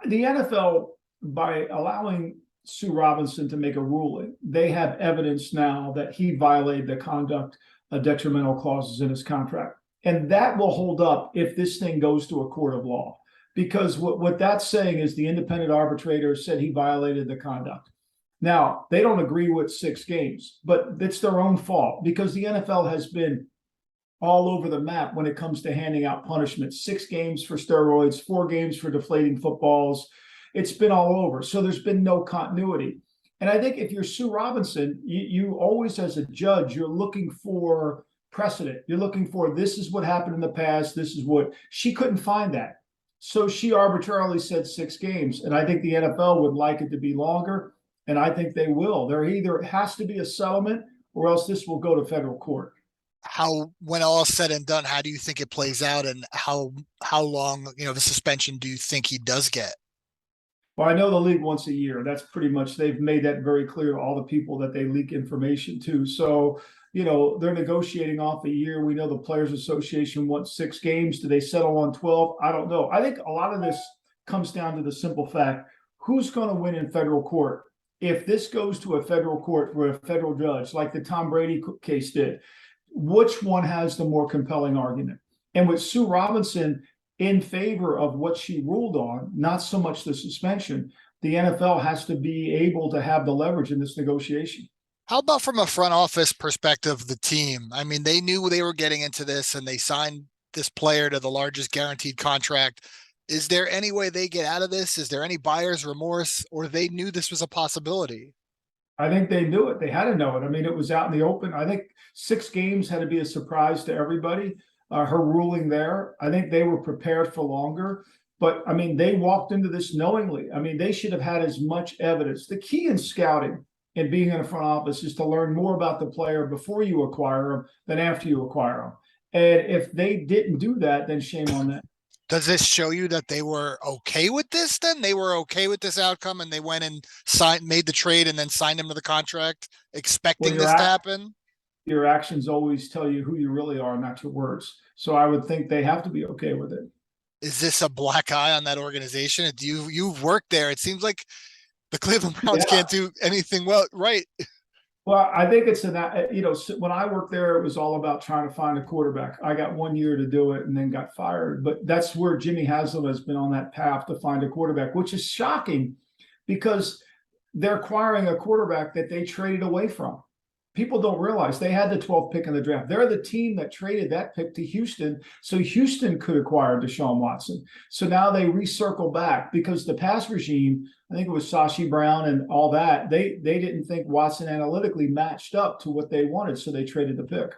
The NFL, by allowing Sue Robinson to make a ruling, they have evidence now that he violated the conduct detrimental clauses in his contract. And that will hold up if this thing goes to a court of law. Because what that's saying is the independent arbitrator said he violated the conduct. Now, they don't agree with 6 games, but it's their own fault because the NFL has been all over the map when it comes to handing out punishments. 6 games for steroids, 4 games for deflating footballs. It's been all over. So there's been no continuity. And I think if you're Sue Robinson, you always, as a judge, you're looking for precedent. You're looking for this is what happened in the past. This is what she couldn't find that. So she arbitrarily said 6 games. And I think the NFL would like it to be longer. And I think they will. There either has to be a settlement or else this will go to federal court. When all is said and done, how do you think it plays out, and how long, the suspension do you think he does get? Well, I know the league once a year. That's pretty much, they've made that very clear to all the people that they leak information to. So, they're negotiating off a year. We know the Players Association wants 6 games. Do they settle on 12? I don't know. I think a lot of this comes down to the simple fact, who's going to win in federal court? If this goes to a federal court for a federal judge, like the Tom Brady case did, which one has the more compelling argument? And with Sue Robinson in favor of what she ruled on, not so much the suspension, the NFL has to be able to have the leverage in this negotiation. How about from a front office perspective, the team? I mean, they knew they were getting into this and they signed this player to the largest guaranteed contract. Is there any way they get out of this? Is there any buyer's remorse, or they knew this was a possibility? I think they knew it. They had to know it. I mean, it was out in the open. I think 6 games had to be a surprise to everybody. Her ruling there, I think they were prepared for longer. But I mean, they walked into this knowingly. I mean, they should have had as much evidence. The key in scouting and being in a front office is to learn more about the player before you acquire them than after you acquire them. And if they didn't do that, then shame on them. Does this show you that they were okay with this then? They were okay with this outcome and they went and made the trade and then signed him to the contract expecting this to happen? Your actions always tell you who you really are, not your words. So I would think they have to be okay with it. Is this a black eye on that organization? You've worked there. It seems like the Cleveland Browns can't do anything right. Well, I think it's when I worked there, it was all about trying to find a quarterback. I got 1 year to do it and then got fired. But that's where Jimmy Haslam has been on that path to find a quarterback, which is shocking because they're acquiring a quarterback that they traded away from. People don't realize they had the 12th pick in the draft. They're the team that traded that pick to Houston, so Houston could acquire Deshaun Watson. So now they recircle back because the pass regime, I think it was Sashi Brown and all that, they didn't think Watson analytically matched up to what they wanted, so they traded the pick.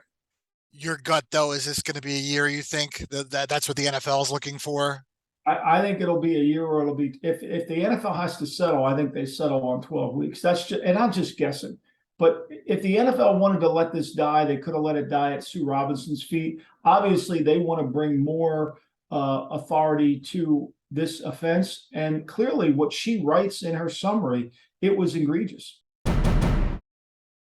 Your gut, though, is this going to be a year you think that's what the NFL is looking for? I think it'll be a year, or it'll be if the NFL has to settle, I think they settle on 12 weeks. That's just, and I'm just guessing. But if the NFL wanted to let this die, they could have let it die at Sue Robinson's feet. Obviously, they want to bring more authority to this offense. And clearly, what she writes in her summary, it was egregious.